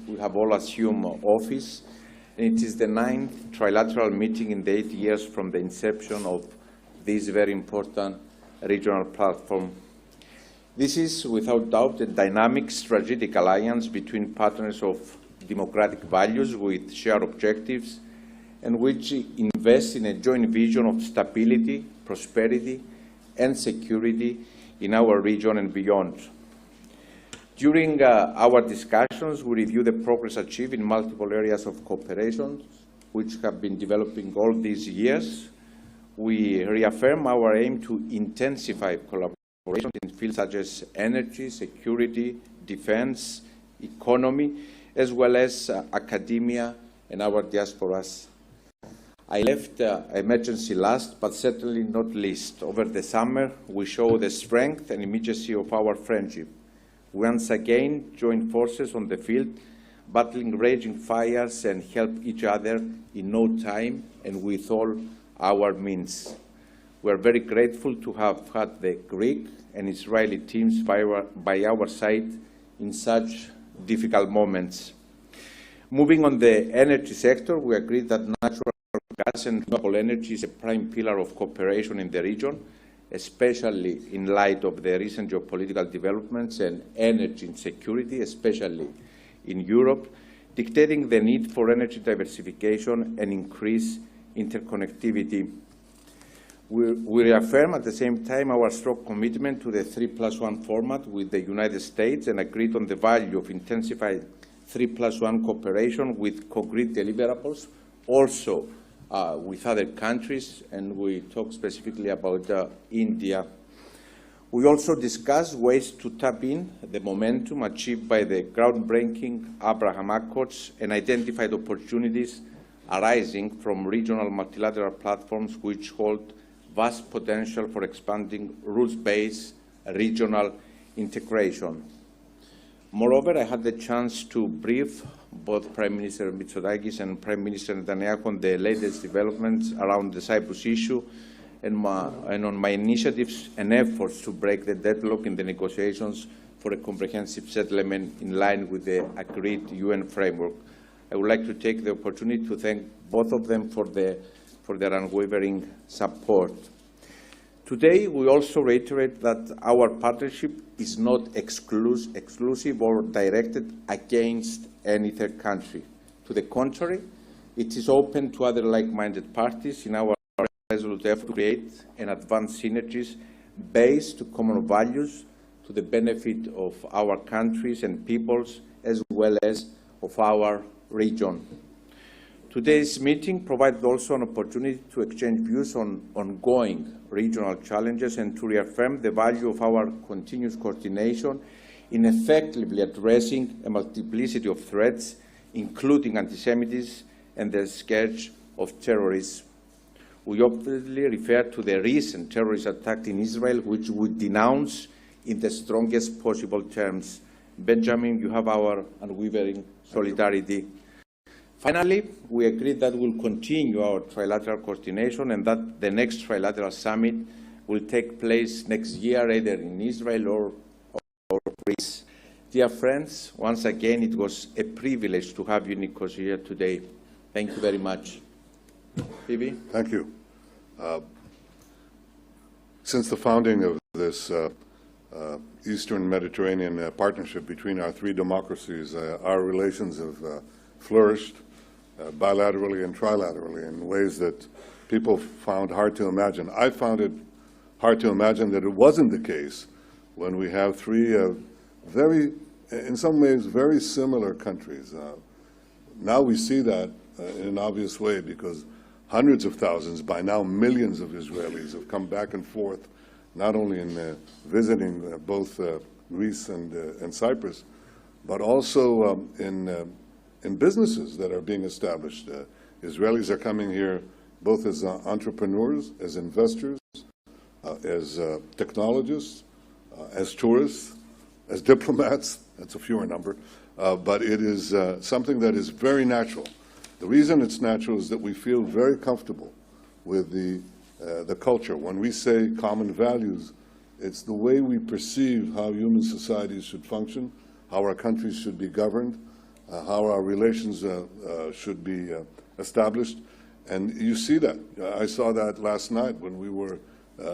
we have all assumed office, and it is the 9th trilateral meeting in the 8 years from the inception of this very important regional platform. This is, without doubt, a dynamic strategic alliance between partners of democratic values with shared objectives, and which invest in a joint vision of stability, prosperity, and security in our region and beyond. During our discussions, we review the progress achieved in multiple areas of cooperation, which have been developing all these years. We reaffirm our aim to intensify collaboration in fields such as energy, security, defense, economy, as well as academia and our diasporas. I left emergency last, but certainly not least. Over the summer, we show the strength and immediacy of our friendship. We once again joined forces on the field, battling raging fires, and helped each other in no time and with all our means. We are very grateful to have had the Greek and Israeli teams by our side in such difficult moments. Moving on the energy sector, we agreed that natural gas and renewable energy is a prime pillar of cooperation in the region, especially in light of the recent geopolitical developments and energy insecurity, especially in Europe, dictating the need for energy diversification and increased interconnectivity. We reaffirm at the same time our strong commitment to the 3+1 format with the United States and agreed on the value of intensified 3+1 cooperation with concrete deliverables, also with other countries, and we talk specifically about India. We also discussed ways to tap in the momentum achieved by the groundbreaking Abraham Accords and identified opportunities arising from regional multilateral platforms which hold vast potential for expanding rules-based regional integration. Moreover, I had the chance to brief both Prime Minister Mitsotakis and Prime Minister Nετανιάχου on the latest developments around the Cyprus issue and on my initiatives and efforts to break the deadlock in the negotiations for a comprehensive settlement in line with the agreed UN framework. I would like to take the opportunity to thank both of them for their unwavering support. Today, we also reiterate that our partnership is not exclusive or directed against any third country. To the contrary, it is open to other like-minded parties in our resolute effort to create and advance synergies based on common values to the benefit of our countries and peoples, as well as of our region. Today's meeting provides also an opportunity to exchange views on ongoing regional challenges and to reaffirm the value of our continuous coordination in effectively addressing a multiplicity of threats, including anti-Semitism and the scourge of terrorism. We obviously refer to the recent terrorist attack in Israel, which we denounce in the strongest possible terms. Benjamin, you have our unwavering solidarity. Finally, we agreed that we will continue our trilateral coordination and that the next trilateral summit will take place next year, either in Israel or Greece. Dear friends, once again, it was a privilege to have you, Nikos, here today. Thank you very much. Phoebe? Thank you. Since the founding of this Eastern Mediterranean partnership between our three democracies, our relations have flourished bilaterally and trilaterally in ways that people found hard to imagine. I found it hard to imagine that it wasn't the case when we have three in some ways, very similar countries. Now we see that in an obvious way because hundreds of thousands, by now millions of Israelis have come back and forth, not only in visiting both Greece and Cyprus, but also in businesses that are being established. Israelis are coming here both as entrepreneurs, as investors, as technologists, as tourists, as diplomats. That's a fewer number, but it is something that is very natural. The reason it's natural is that we feel very comfortable with the culture. When we say common values, it's the way we perceive how human societies should function, how our countries should be governed, how our relations should be established. And you see that. I saw that last night when we were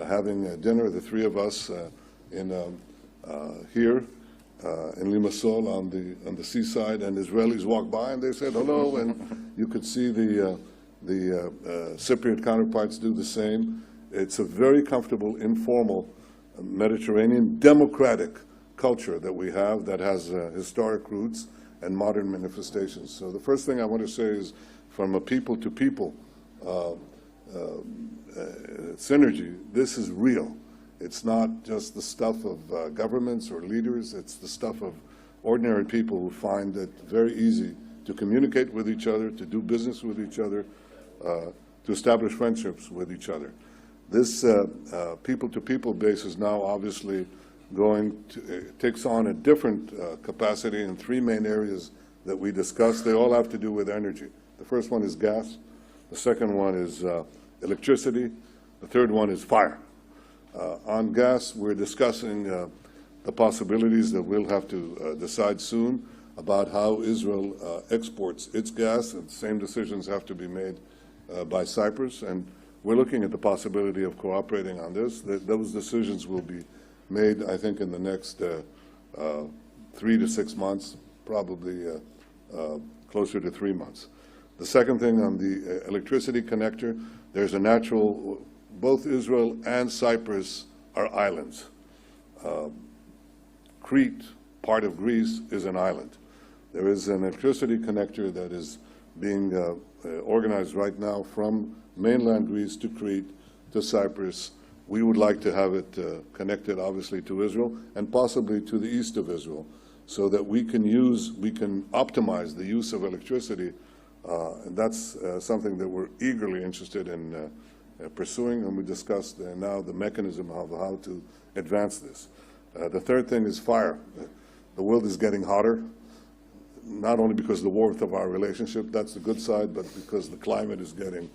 having dinner, the three of us here in Limassol on the seaside, and Israelis walked by and they said hello, and you could see the Cypriot counterparts do the same. It's a very comfortable, informal, Mediterranean, democratic culture that we have that has historic roots and modern manifestations. So the first thing I want to say is, from a people-to-people synergy, this is real. It's not just the stuff of governments or leaders, it's the stuff of ordinary people who find it very easy to communicate with each other, to do business with each other, to establish friendships with each other. This people-to-people base is now obviously takes on a different capacity in three main areas that we discussed. They all have to do with energy. The first one is gas. The second one is electricity. The third one is fire. On gas, we're discussing the possibilities that we'll have to decide soon about how Israel exports its gas, and the same decisions have to be made by Cyprus. And we're looking at the possibility of cooperating on this. Those decisions will be made, I think, in the next 3 to 6 months, probably closer to 3 months. The second thing on the electricity connector, there's a natural, both Israel and Cyprus are islands. Crete, part of Greece, is an island. There is an electricity connector that is being organized right now from mainland Greece to Crete to Cyprus. We would like to have it connected, obviously, to Israel and possibly to the east of Israel, so that we can optimize the use of electricity. And that's something that we're eagerly interested in pursuing, and we discussed now the mechanism of how to advance this. The third thing is fire. The world is getting hotter, not only because of the warmth of our relationship, that's the good side, but because the climate is getting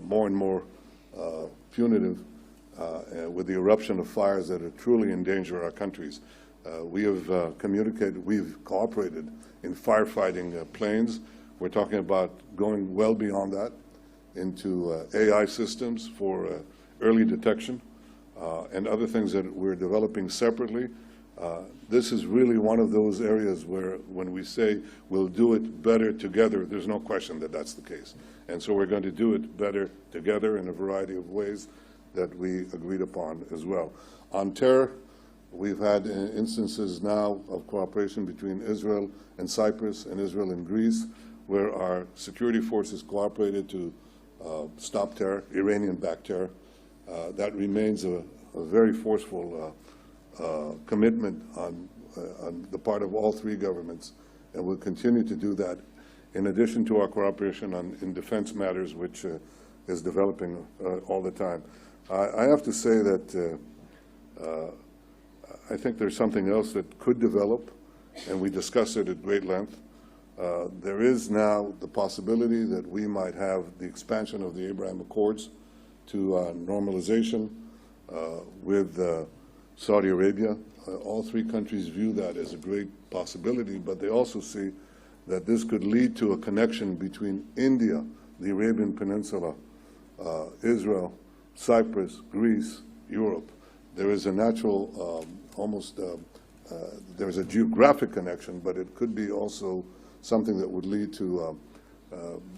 more and more punitive with the eruption of fires that are truly endanger our countries. We have we've cooperated in firefighting planes. We're talking about going well beyond that into AI systems for early detection and other things that we're developing separately. This is really one of those areas where when we say we'll do it better together, there's no question that that's the case. And so we're going to do it better together in a variety of ways that we agreed upon as well. On terror, we've had instances now of cooperation between Israel and Cyprus and Israel and Greece, where our security forces cooperated to stop terror, Iranian-backed terror. That remains a very forceful commitment on the part of all three governments, and we'll continue to do that in addition to our cooperation in defense matters, which is developing all the time. I have to say that I think there's something else that could develop, and we discussed it at great length. There is now the possibility that we might have the expansion of the Abraham Accords to normalization with Saudi Arabia. All three countries view that as a great possibility, but they also see that this could lead to a connection between India, the Arabian Peninsula, Israel, Cyprus, Greece, Europe. There is a natural, there's a geographic connection, but it could be also something that would lead to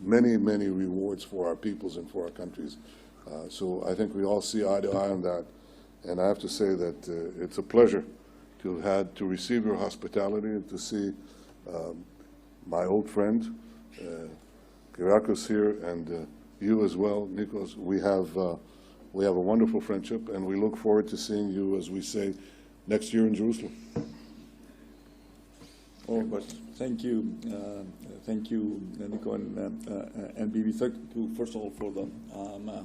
many, many rewards for our peoples and for our countries. So I think we all see eye to eye on that. And I have to say that it's a pleasure to receive your hospitality and to see my old friend, Kyriakos here, and you as well, Nikos. We have a wonderful friendship, and we look forward to seeing you, as we say, next year in Jerusalem. Well, thank you, Nico and Bibi. Thank you, first of all, for the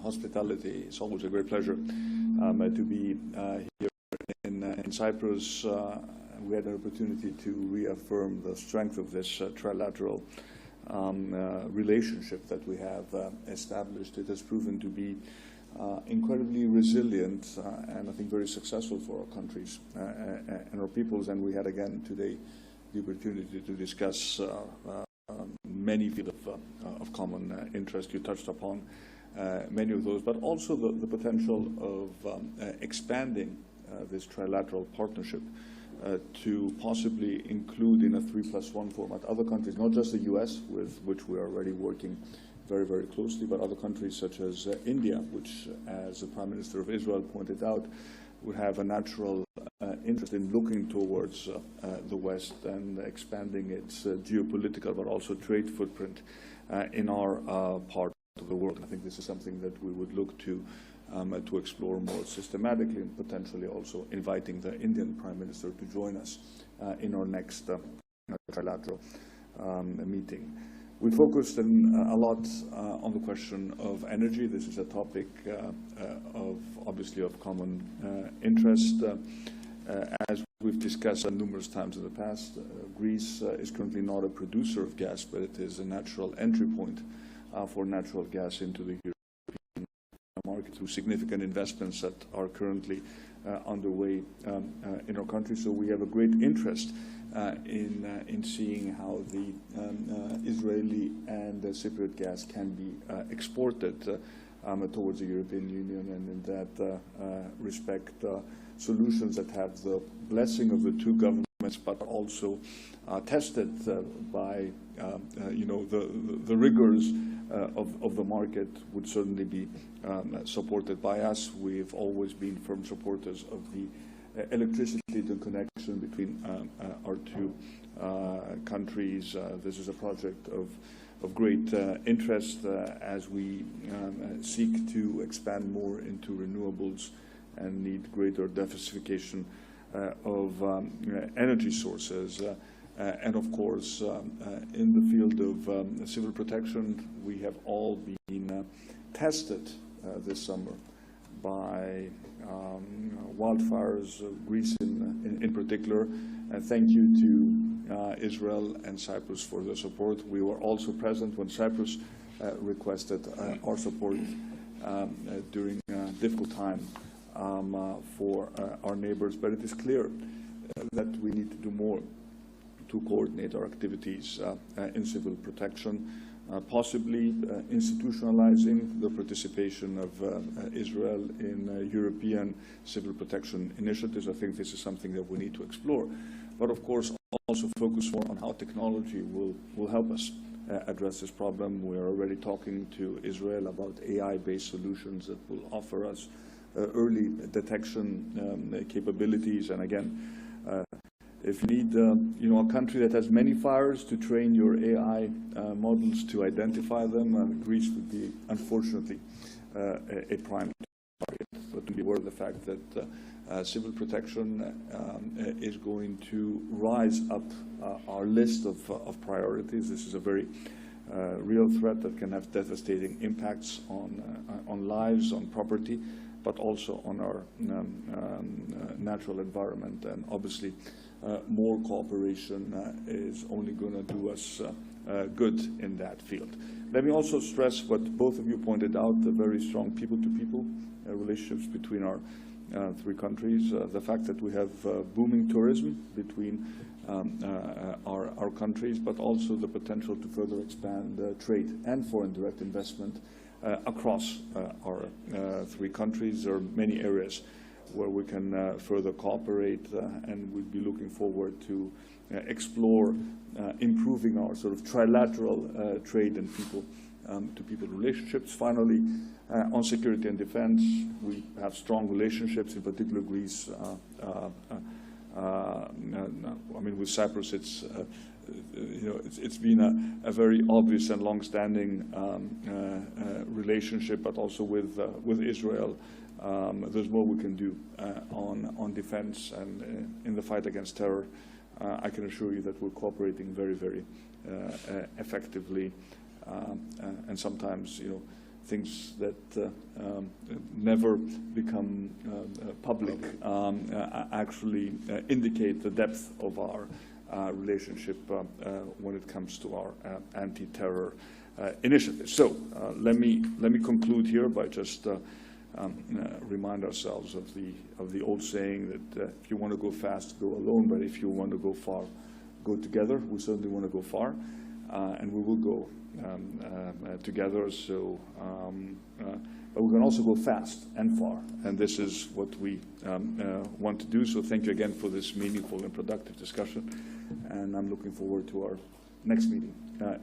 hospitality. It's always a great pleasure to be here in Cyprus. We had an opportunity to reaffirm the strength of this trilateral relationship that we have established. It has proven to be incredibly resilient and I think very successful for our countries and our peoples. And we had again today the opportunity to discuss many fields of common interest. You touched upon many of those, but also the potential of expanding this trilateral partnership to possibly include in a 3+1 format other countries, not just the US, with which we are already working very, very closely, but other countries such as India, which, as the Prime Minister of Israel pointed out, would have a natural interest in looking towards the West and expanding its geopolitical but also trade footprint in our part of the world. I think this is something that we would look to explore more systematically, and potentially also inviting the Indian Prime Minister to join us in our next trilateral meeting. We focused a lot on the question of energy. This is a topic obviously of common interest. As we've discussed numerous times in the past, Greece is currently not a producer of gas, but it is a natural entry point for natural gas into the European market through significant investments that are currently underway in our country. So we have a great interest in seeing how the Israeli and Cypriot gas can be exported towards the European Union, and in that respect, solutions that have the blessing of the two governments, but also tested by the rigors of the market, would certainly be supported by us. We've always been firm supporters of the electricity connection between our two countries. This is a project of great interest as we seek to expand more into renewables and need greater diversification of energy sources. And of course, in the field of civil protection, we have all been tested this summer by wildfires, Greece in particular. And thank you to Israel and Cyprus for their support. We were also present when Cyprus requested our support during a difficult time for our neighbors. But it is clear that we need to do more to coordinate our activities in civil protection, possibly institutionalizing the participation of Israel in European civil protection initiatives. I think this is something that we need to explore. But of course, also focus more on how technology will help us address this problem. We are already talking to Israel about AI-based solutions that will offer us early detection capabilities. And again, if you need a country that has many fires to train your AI models to identify them, Greece would be, unfortunately, a prime target. But to be aware of the fact that civil protection is going to rise up our list of priorities. This is a very real threat that can have devastating impacts on lives, on property, but also on our natural environment. And obviously, more cooperation is only going to do us good in that field. Let me also stress what both of you pointed out, the very strong people-to-people relationships between our three countries, the fact that we have booming tourism between our countries, but also the potential to further expand trade and foreign direct investment across our three countries. There are many areas where we can further cooperate, and we'd be looking forward to explore improving our sort of trilateral trade and people-to-people relationships. Finally, on security and defense, we have strong relationships, in particular Greece. I mean, with Cyprus, it's been a very obvious and long-standing relationship, but also with Israel. There's more we can do on defense and in the fight against terror. I can assure you that we're cooperating very, very effectively. And sometimes, things that never become public actually indicate the depth of our relationship when it comes to our anti-terror initiatives. So let me conclude here by just remind ourselves of the old saying that if you want to go fast, go alone, but if you want to go far, go together. We certainly want to go far, and we will go together. So, but we can also go fast and far, and this is what we want to do. So thank you again for this meaningful and productive discussion, and I'm looking forward to our next meeting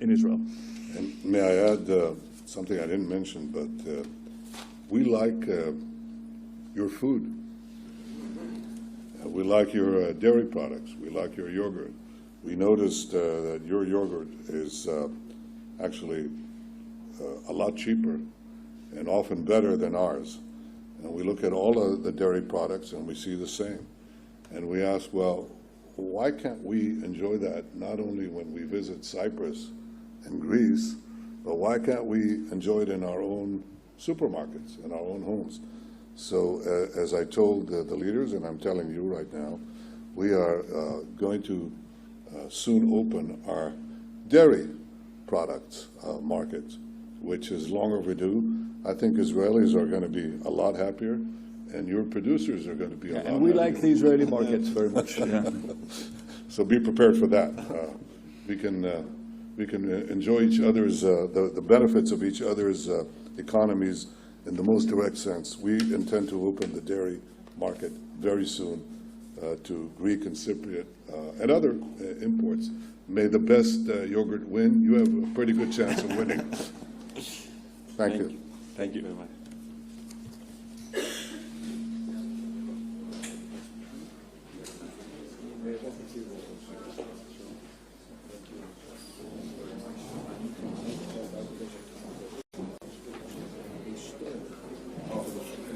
in Israel. And may I add something I didn't mention, but we like your food. We like your dairy products. We like your yogurt. We noticed that your yogurt is actually a lot cheaper and often better than ours. And we look at all of the dairy products and we see the same. And we ask, well, why can't we enjoy that not only when we visit Cyprus and Greece, but why can't we enjoy it in our own supermarkets, in our own homes? So as I told the leaders, and I'm telling you right now, we are going to soon open our dairy products market, which is long overdue. I think Israelis are going to be a lot happier, and your producers are going to be a lot happier. And we like the Israeli markets very much. Yeah. So be prepared for that. We can enjoy each other's, the benefits of each other's economies in the most direct sense. We intend to open the dairy market very soon to Greek and Cypriot and other imports. May the best yogurt win. You have a pretty good chance of winning. Thank you. Thank you very much.